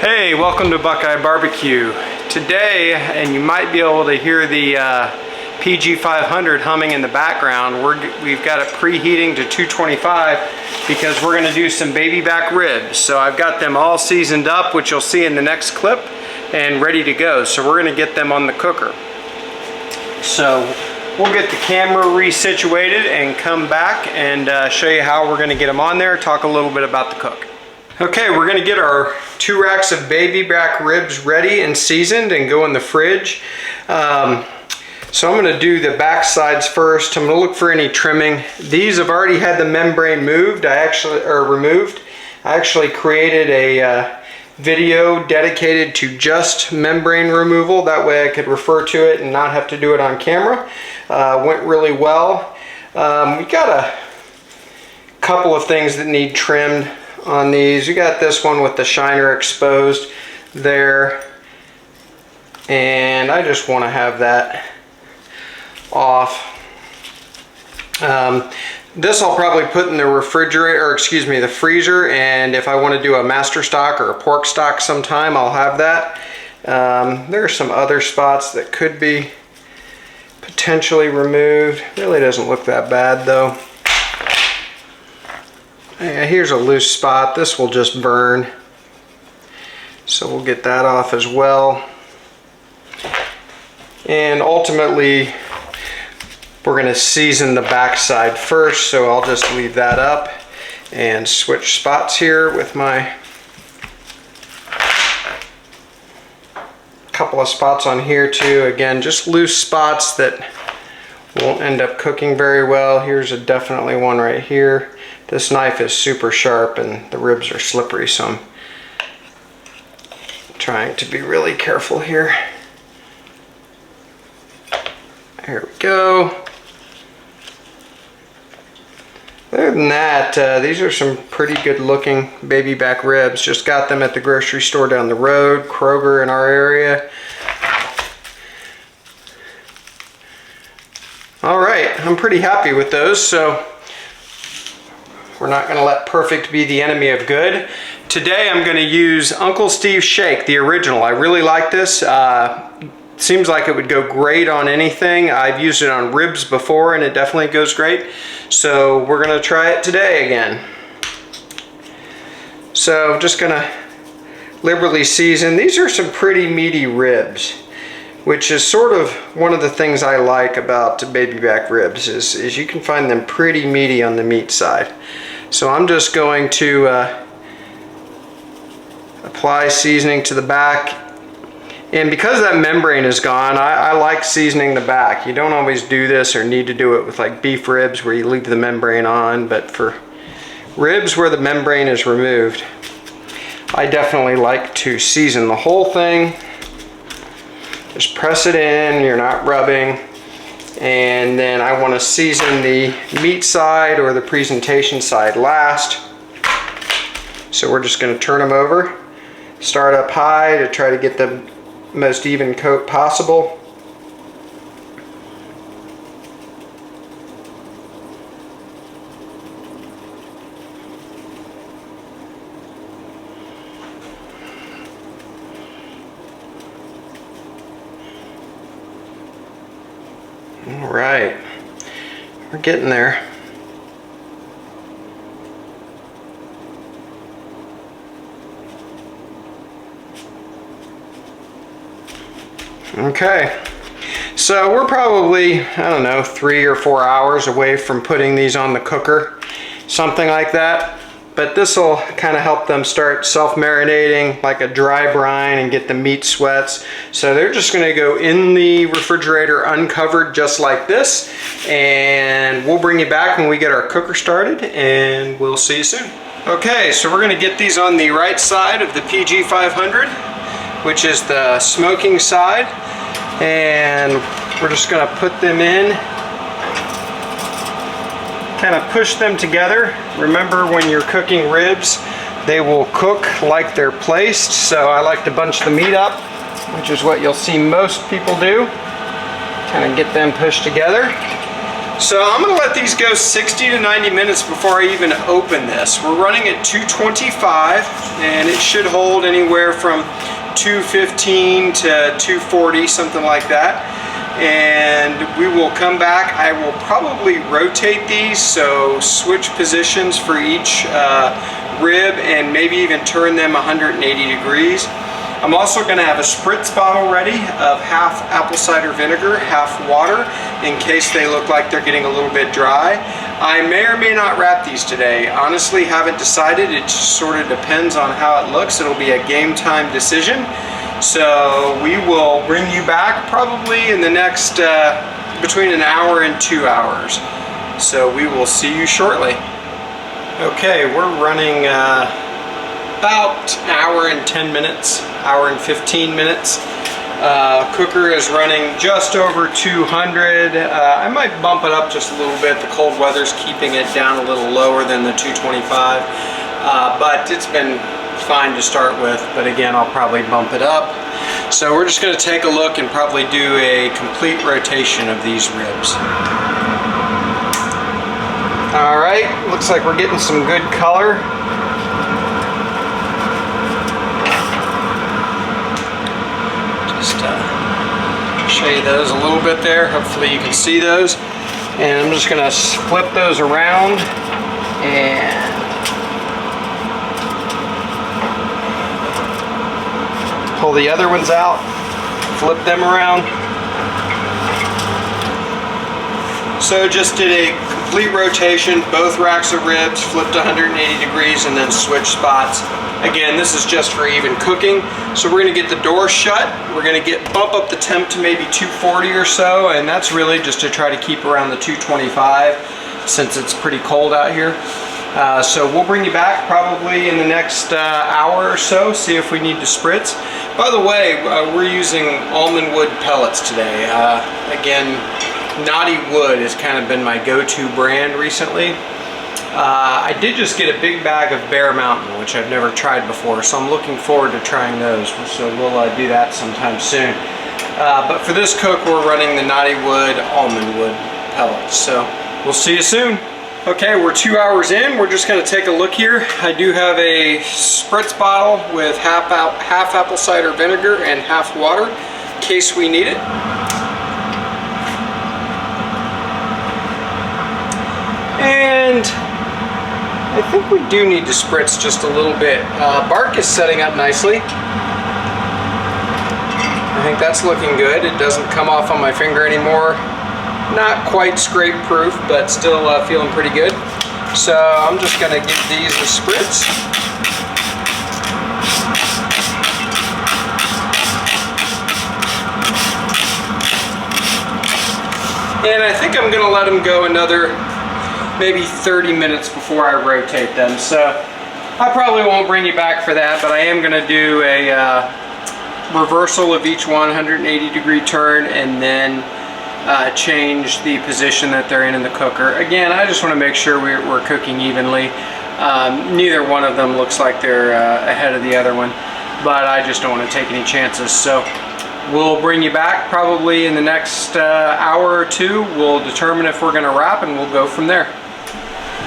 Hey, welcome to BuQeye Barbecue. Today, and you might be able to hear the PG 500 humming in the background, we've got it preheating to 225 because we're going to do some baby back ribs. So I've got them all seasoned up, which you'll see in the next clip, and ready to go. So we're going to get them on the cooker. So we'll get the camera resituated and come back and show you how we're going to get them on there, talk a little bit about the cook. Okay, we're going to get our 2 racks of baby back ribs ready and seasoned and go in the fridge. So I'm going to do the back sides first. I'm going to look for any trimming. These have already had the membrane removed. I actually created a video dedicated to just membrane removal. That way I could refer to it and not have to do it on camera. Went really well. We got a couple of things that need trimmed on these. You got this one with the shiner exposed there, and I just want to have that off. This I'll probably put in the refrigerator, or excuse me, the freezer, and if I want to do a master stock or a pork stock sometime, I'll have that. There are some other spots that could be potentially removed. Really doesn't look that bad though. Here's a loose spot. This will just burn, so we'll get that off as well. And ultimately we're going to season the backside first, so I'll just leave that up and switch spots here with my couple of spots on here too. Again, just loose spots that won't end up cooking very well. Here's definitely one right here. This knife is super sharp and the ribs are slippery, so I'm trying to be really careful here. There we go. Other than that, these are some pretty good looking baby back ribs. Just got them at the grocery store down the road, Kroger in our area. All right, I'm pretty happy with those, so we're not going to let perfect be the enemy of good. Today I'm going to use Uncle Steve's Shake, the original. I really like this. Seems like it would go great on anything. I've used it on ribs before and it definitely goes great. So we're going to try it today again. So I'm just going to liberally season. These are some pretty meaty ribs, which is sort of one of the things I like about baby back ribs is you can find them pretty meaty on the meat side. So I'm just going to apply seasoning to the back. And because that membrane is gone, I like seasoning the back. You don't always do this or need to do it with like beef ribs where you leave the membrane on, but for ribs where the membrane is removed, I definitely like to season the whole thing. Just press it in, you're not rubbing. And then I want to season the meat side or the presentation side last. So we're just going to turn them over. Start up high to try to get the most even coat possible. All right, we're getting there. Okay, so we're probably, I don't know, 3 or 4 hours away from putting these on the cooker, something like that. But this will kind of help them start self-marinating like a dry brine and get the meat sweats. So they're just going to go in the refrigerator uncovered just like this. And we'll bring you back when we get our cooker started, and we'll see you soon. Okay, so we're going to get these on the right side of the PG 500, which is the smoking side. And we're just going to put them in. Kind of push them together. Remember, when you're cooking ribs, they will cook like they're placed. So I like to bunch the meat up, which is what you'll see most people do. Kind of get them pushed together. So I'm going to let these go 60 to 90 minutes before I even open this. We're running at 225 and it should hold anywhere from 215 to 240, something like that. And we will come back. I will probably rotate these, so switch positions for each rib and maybe even turn them 180 degrees. I'm also going to have a spritz bottle ready of half apple cider vinegar, half water, in case they look like they're getting a little bit dry. I may or may not wrap these today. Honestly, haven't decided. It just sort of depends on how it looks. It'll be a game time decision. So we will bring you back probably in the next between an hour and 2 hours. So we will see you shortly. Okay, we're running about an hour and 10 minutes, hour and 15 minutes. Cooker is running just over 200. I might bump it up just a little bit. The cold weather's keeping it down a little lower than the 225, but it's been fine to start with. But again, I'll probably bump it up. So we're just going to take a look and probably do a complete rotation of these ribs. All right, looks like we're getting some good color. Show you those a little bit there. Hopefully you can see those. And I'm just going to flip those around and pull the other ones out, flip them around. So just did a complete rotation, both racks of ribs, flipped 180 degrees and then switched spots. Again, this is just for even cooking. So we're going to get the door shut. We're going to bump up the temp to maybe 240 or so, and that's really just to try to keep around the 225 since it's pretty cold out here. So we'll bring you back probably in the next hour or so, see if we need to spritz. By the way, we're using almond wood pellets today. Again, Knotty Wood has kind of been my go-to brand recently. I did just get a big bag of Bear Mountain, which I've never tried before, so I'm looking forward to trying those. So we'll do that sometime soon. But for this cook, we're running the Knotty Wood Almond Wood pellets. So we'll see you soon. Okay, we're 2 hours in. We're just going to take a look here. I do have a spritz bottle with half apple cider vinegar and half water in case we need it. And I think we do need to spritz just a little bit. Bark is setting up nicely. I think that's looking good. It doesn't come off on my finger anymore. Not quite scrape proof, but still feeling pretty good. So I'm just going to give these a spritz. And I think I'm going to let them go another maybe 30 minutes before I rotate them. So I probably won't bring you back for that, but I am going to do a reversal of each 180 degree turn and then change the position that they're in the cooker. Again, I just want to make sure we're cooking evenly. Neither one of them looks like they're ahead of the other one, but I just don't want to take any chances. So we'll bring you back probably in the next hour or two. We'll determine if we're going to wrap and we'll go from there.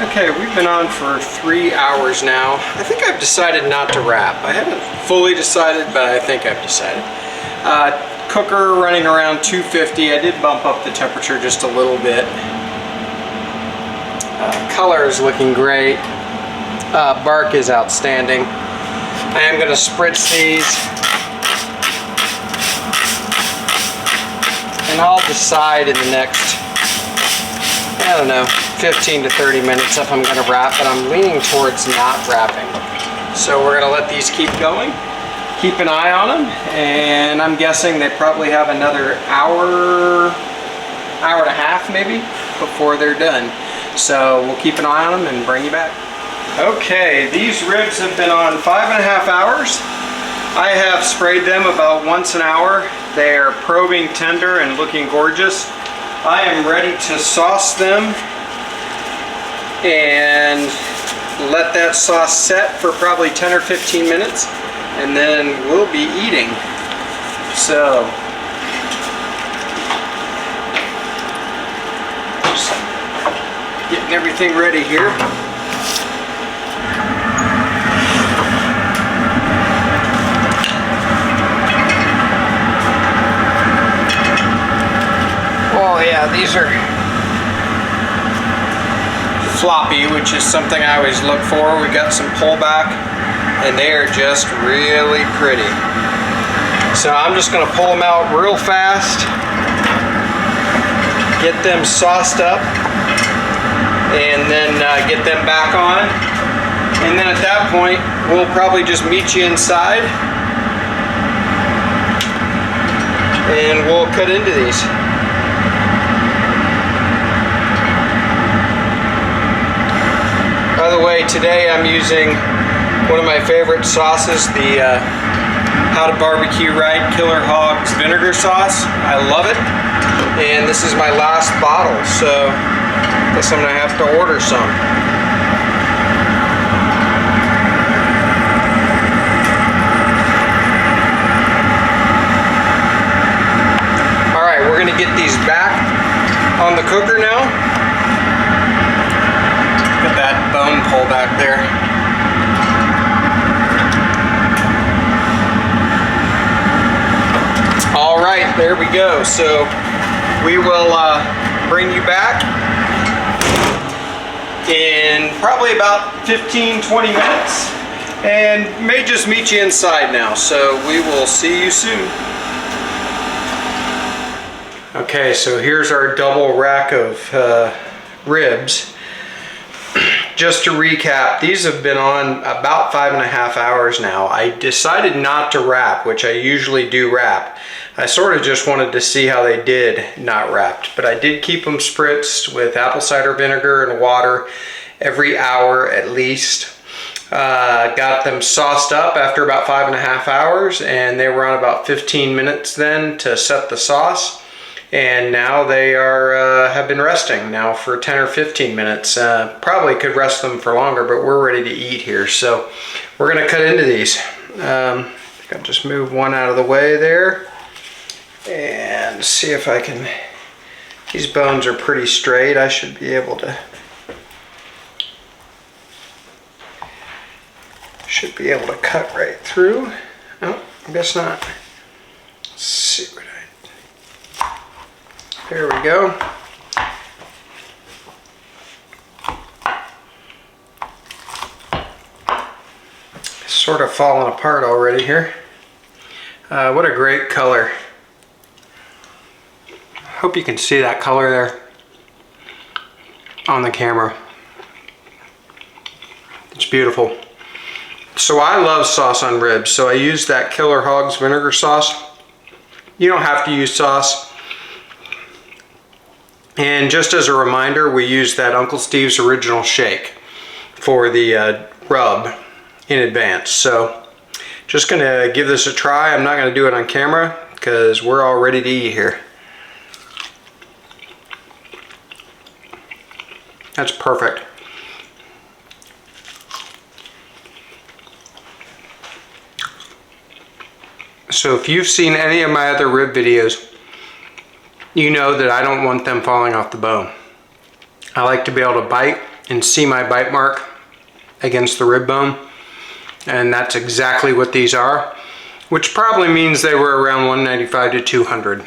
Okay, we've been on for 3 hours now. I think I've decided not to wrap. I haven't fully decided, but I think I've decided. Cooker running around 250. I did bump up the temperature just a little bit. Color is looking great. Bark is outstanding. I am going to spritz these. And I'll decide in the next, I don't know, 15 to 30 minutes if I'm going to wrap, but I'm leaning towards not wrapping. So we're going to let these keep going. Keep an eye on them, and I'm guessing they probably have another hour and a half maybe before they're done. So we'll keep an eye on them and bring you back. Okay, these ribs have been on 5.5 hours. I have sprayed them about once an hour. They are probing tender and looking gorgeous. I am ready to sauce them and let that sauce set for probably 10 or 15 minutes. And then we'll be eating. So Just getting everything ready here. Oh yeah, these are floppy, which is something I always look for. We got some pullback and they are just really pretty. So I'm just going to pull them out real fast, get them sauced up, and then get them back on. And then at that point we'll probably just meet you inside and we'll cut into these. By the way, today I'm using one of my favorite sauces, the How to Barbecue Right Killer Hogs vinegar sauce. I love it. And this is my last bottle, so I guess I'm gonna have to order some. All right, we're gonna get these back on the cooker now. Got that bone pull back there. All right, there we go. So we will bring you back in probably about 15-20 minutes and may just meet you inside now. So we will see you soon. Okay, so here's our double rack of ribs. Just to recap, these have been on about 5.5 hours now. I decided not to wrap, which I usually do wrap. I sort of just wanted to see how they did not wrapped, but I did keep them spritzed with apple cider vinegar and water every hour at least. Got them sauced up after about 5.5 hours, and they were on about 15 minutes then to set the sauce. And now they are have been resting now for 10 or 15 minutes. Probably could rest them for longer, but we're ready to eat here. So we're gonna cut into these. I'll just move one out of the way there and see if I can, these bones are pretty straight. I should be able to, cut right through. Oh, I guess not. Let's see what there we go. Sort of falling apart already here. What a great color. Hope you can see that color there on the camera. It's beautiful. So I love sauce on ribs, so I use that Killer Hogs vinegar sauce. You don't have to use sauce. And just as a reminder, we use that Uncle Steve's Original Shake for the rub in advance. So just gonna give this a try. I'm not gonna do it on camera because we're all ready to eat here. That's perfect. So if you've seen any of my other rib videos, you know that I don't want them falling off the bone. I like to be able to bite and see my bite mark against the rib bone, and that's exactly what these are, which probably means they were around 195 to 200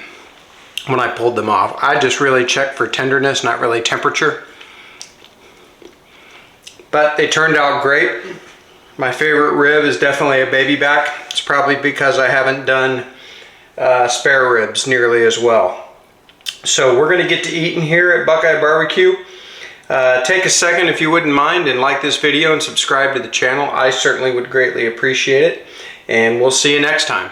when I pulled them off. I just really checked for tenderness, not really temperature. But they turned out great. My favorite rib is definitely a baby back. It's probably because I haven't done spare ribs nearly as well. So we're gonna get to eating here at BuQeye Barbecue. Take a second if you wouldn't mind and like this video and subscribe to the channel. I certainly would greatly appreciate it. And we'll see you next time.